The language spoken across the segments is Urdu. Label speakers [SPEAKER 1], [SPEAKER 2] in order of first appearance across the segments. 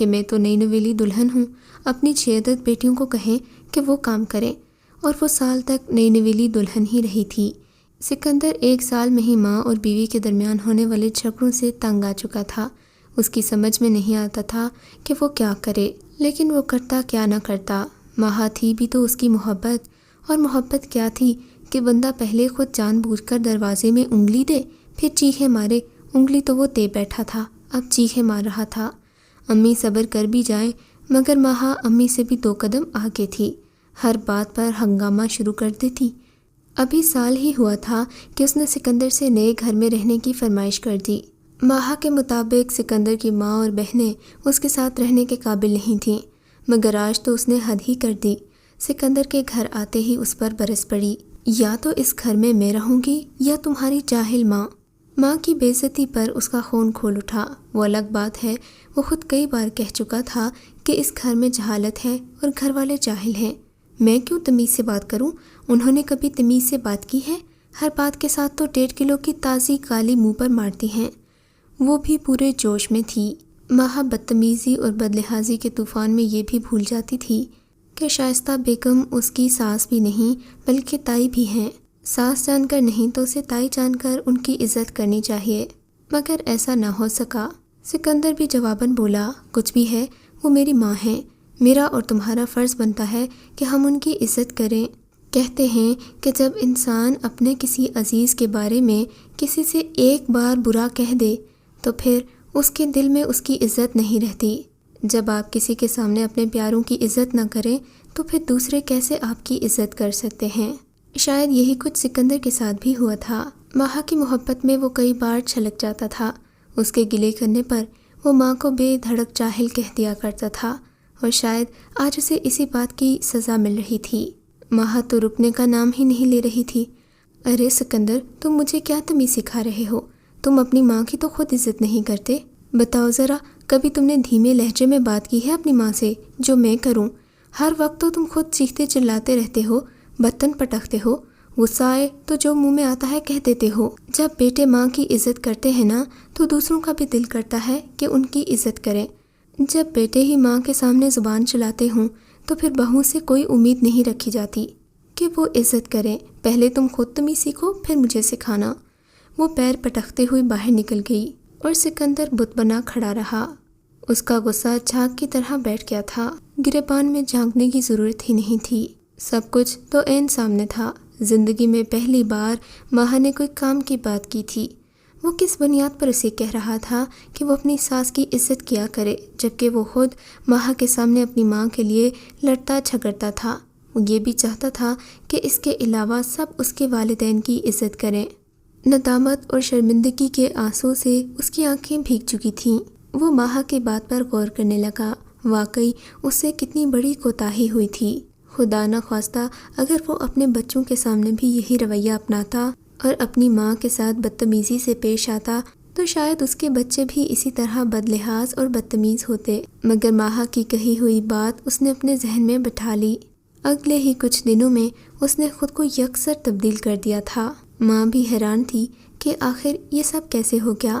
[SPEAKER 1] کہ میں تو نئی نویلی دلہن ہوں، اپنی 6 عدد بیٹیوں کو کہیں کہ وہ کام کریں، اور وہ سال تک نئی نویلی دلہن ہی رہی تھی۔ سکندر 1 سال میں ہی ماں اور بیوی کے درمیان ہونے والے جھگڑوں سے تنگ آ چکا تھا۔ اس کی سمجھ میں نہیں آتا تھا کہ وہ کیا کرے، لیکن وہ کرتا کیا نہ کرتا۔ ماہا تھی بھی تو اس کی محبت، اور محبت کیا تھی کہ بندہ پہلے خود جان بوجھ کر دروازے میں انگلی دے، پھر چیخے مارے۔ انگلی تو وہ دے بیٹھا تھا، اب چیخے مار رہا تھا۔ امی صبر کر بھی جائیں، مگر ماہا امی سے بھی 2 قدم آگے تھی، ہر بات پر ہنگامہ شروع کر دیتی۔ ابھی سال ہی ہوا تھا کہ اس نے سکندر سے نئے گھر میں رہنے کی فرمائش کر دی۔ ماہا کے مطابق سکندر کی ماں اور بہنیں اس کے ساتھ رہنے کے قابل نہیں تھیں، مگر آج تو اس نے حد ہی کر دی۔ سکندر کے گھر آتے ہی اس پر برس پڑی، یا تو اس گھر میں میں رہوں گی یا تمہاری جاہل ماں۔ ماں کی بے عزتی پر اس کا خون کھول اٹھا۔ وہ الگ بات ہے، وہ خود کئی بار کہہ چکا تھا کہ اس گھر میں جہالت ہے اور گھر والے جاہل ہیں۔ میں کیوں تمیز سے بات کروں؟ انہوں نے کبھی تمیز سے بات کی ہے؟ ہر بات کے ساتھ تو 1.5 کلو کی تازی کالی منہ پر مارتی ہیں۔ وہ بھی پورے جوش میں تھی۔ ماہا بدتمیزی اور بدلحاظی کے طوفان میں یہ بھی بھول جاتی تھی کہ شائستہ بیگم اس کی ساس بھی نہیں بلکہ تائی بھی ہیں۔ ساس جان کر نہیں تو اسے تائی جان کر ان کی عزت کرنی چاہیے، مگر ایسا نہ ہو سکا۔ سکندر بھی جواباً بولا، کچھ بھی ہے، وہ میری ماں ہیں، میرا اور تمہارا فرض بنتا ہے کہ ہم ان کی عزت کریں۔ کہتے ہیں کہ جب انسان اپنے کسی عزیز کے بارے میں کسی سے ایک بار برا کہہ دے تو پھر اس کے دل میں اس کی عزت نہیں رہتی۔ جب آپ کسی کے سامنے اپنے پیاروں کی عزت نہ کریں تو پھر دوسرے کیسے آپ کی عزت کر سکتے ہیں؟ شاید یہی کچھ سکندر کے ساتھ بھی ہوا تھا۔ ماہا کی محبت میں وہ کئی بار چھلک جاتا تھا۔ اس کے گلے کرنے پر وہ ماں کو بے دھڑک جاہل کہہ دیا کرتا تھا، اور شاید آج اسے اسی بات کی سزا مل رہی تھی۔ ماہا تو رکنے کا نام ہی نہیں لے رہی تھی۔ ارے سکندر، تم مجھے کیا تمیز سکھا رہے ہو؟ تم اپنی ماں کی تو خود عزت نہیں کرتے۔ بتاؤ ذرا، کبھی تم نے دھیمے لہجے میں بات کی ہے اپنی ماں سے جو میں کروں؟ ہر وقت تو تم خود چیختے چلاتے رہتے ہو، برتن پٹکتے ہو، غصہ آئے تو جو منہ میں آتا ہے کہہ دیتے ہو۔ جب بیٹے ماں کی عزت کرتے ہیں نا تو دوسروں کا بھی دل کرتا ہے کہ ان کی عزت کریں۔ جب بیٹے ہی ماں کے سامنے زبان چلاتے ہوں تو پھر بہو سے کوئی امید نہیں رکھی جاتی کہ وہ عزت کریں۔ پہلے تم خود تمیز سیکھو، پھر مجھے سکھانا۔ وہ پیر پٹکتے ہوئے باہر نکل گئی اور سکندر بت بنا کھڑا رہا۔ اس کا غصہ جھاگ کی طرح بیٹھ گیا تھا۔ گریبان میں جھانکنے کی ضرورت ہی نہیں تھی، سب کچھ تو عین سامنے تھا۔ زندگی میں پہلی بار ماہا نے کوئی کام کی بات کی تھی۔ وہ کس بنیاد پر اسے کہہ رہا تھا کہ وہ اپنی ساس کی عزت کیا کرے، جبکہ وہ خود ماہا کے سامنے اپنی ماں کے لیے لڑتا جھگڑتا تھا۔ وہ یہ بھی چاہتا تھا کہ اس کے علاوہ سب اس کے والدین کی عزت کریں۔ ندامت اور شرمندگی کے آنسو سے اس کی آنکھیں بھیگ چکی تھیں۔ وہ ماہا کی بات پر غور کرنے لگا، واقعی اس سے کتنی بڑی کوتاہی ہوئی تھی۔ خدا نہ خواستہ اگر وہ اپنے بچوں کے سامنے بھی یہی رویہ اپناتا اور اپنی ماں کے ساتھ بدتمیزی سے پیش آتا تو شاید اس کے بچے بھی اسی طرح بدلحاظ اور بدتمیز ہوتے، مگر ماہا کی کہی ہوئی بات اس نے اپنے ذہن میں بٹھا لی۔ اگلے ہی کچھ دنوں میں اس نے خود کو یکسر تبدیل کر دیا تھا۔ ماں بھی حیران تھی کہ آخر یہ سب کیسے ہو گیا۔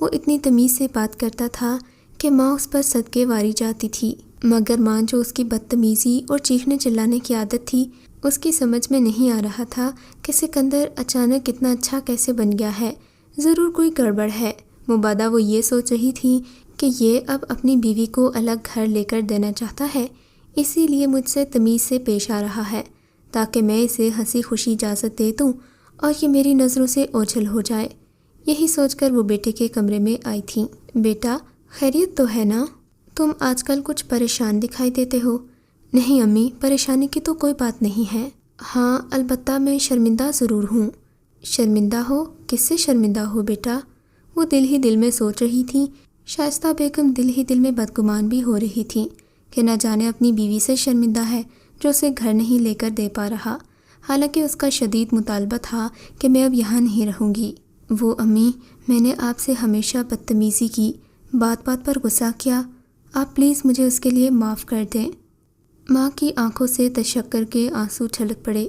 [SPEAKER 1] وہ اتنی تمیز سے بات کرتا تھا کہ ماں اس پر صدقے واری جاتی تھی، مگر ماں جو اس کی بدتمیزی اور چیخنے چلانے کی عادت تھی، اس کی سمجھ میں نہیں آ رہا تھا کہ سکندر اچانک اتنا اچھا کیسے بن گیا ہے۔ ضرور کوئی گڑبڑ ہے۔ مبادا وہ یہ سوچ رہی تھی کہ یہ اب اپنی بیوی کو الگ گھر لے کر دینا چاہتا ہے، اسی لیے مجھ سے تمیز سے پیش آ رہا ہے تاکہ میں اسے ہنسی خوشی اجازت دے دوں اور یہ میری نظروں سے اوجھل ہو جائے۔ یہی سوچ کر وہ بیٹے کے کمرے میں آئی تھیں۔ بیٹا، خیریت تو ہے نا؟ تم آج کل کچھ پریشان دکھائی دیتے ہو۔ نہیں امی، پریشانی کی تو کوئی بات نہیں ہے۔ ہاں، البتہ میں شرمندہ ضرور ہوں۔ شرمندہ ہو؟ کس سے شرمندہ ہو بیٹا؟ وہ دل ہی دل میں سوچ رہی تھی۔ شائستہ بیگم دل ہی دل میں بدگمان بھی ہو رہی تھی کہ نہ جانے اپنی بیوی سے شرمندہ ہے جو اسے گھر نہیں لے کر دے پا رہا، حالانکہ اس کا شدید مطالبہ تھا کہ میں اب یہاں نہیں رہوں گی۔ وہ امی، میں نے آپ سے ہمیشہ بدتمیزی کی، بات بات پر غصہ کیا، آپ پلیز مجھے اس کے لیے معاف کر دیں۔ ماں کی آنکھوں سے تشکر کے آنسو چھلک پڑے۔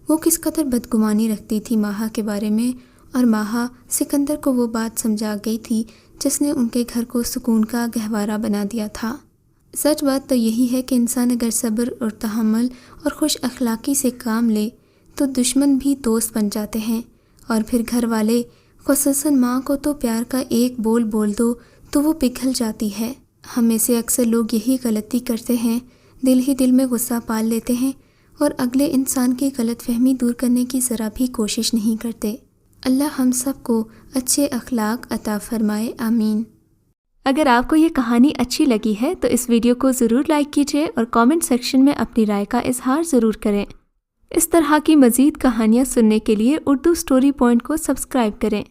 [SPEAKER 1] وہ کس قدر بدگمانی رکھتی تھی ماہا کے بارے میں، اور ماہا سکندر کو وہ بات سمجھا گئی تھی جس نے ان کے گھر کو سکون کا گہوارہ بنا دیا تھا۔ سچ بات تو یہی ہے کہ انسان اگر صبر اور تحمل اور خوش اخلاقی سے کام لے تو دشمن بھی دوست بن جاتے ہیں، اور پھر گھر والے خصوصاً ماں کو تو پیار کا ایک بول بول دو تو وہ پگھل جاتی ہے۔ ہم میں سے اکثر لوگ یہی غلطی کرتے ہیں، دل ہی دل میں غصہ پال لیتے ہیں اور اگلے انسان کی غلط فہمی دور کرنے کی ذرا بھی کوشش نہیں کرتے۔ اللہ ہم سب کو اچھے اخلاق عطا فرمائے، آمین۔
[SPEAKER 2] اگر آپ کو یہ کہانی اچھی لگی ہے تو اس ویڈیو کو ضرور لائک کیجیے اور کامنٹ سیکشن میں اپنی رائے کا اظہار ضرور کریں۔ اس طرح کی مزید کہانیاں سننے کے لیے اردو اسٹوری پوائنٹ کو سبسکرائب کریں۔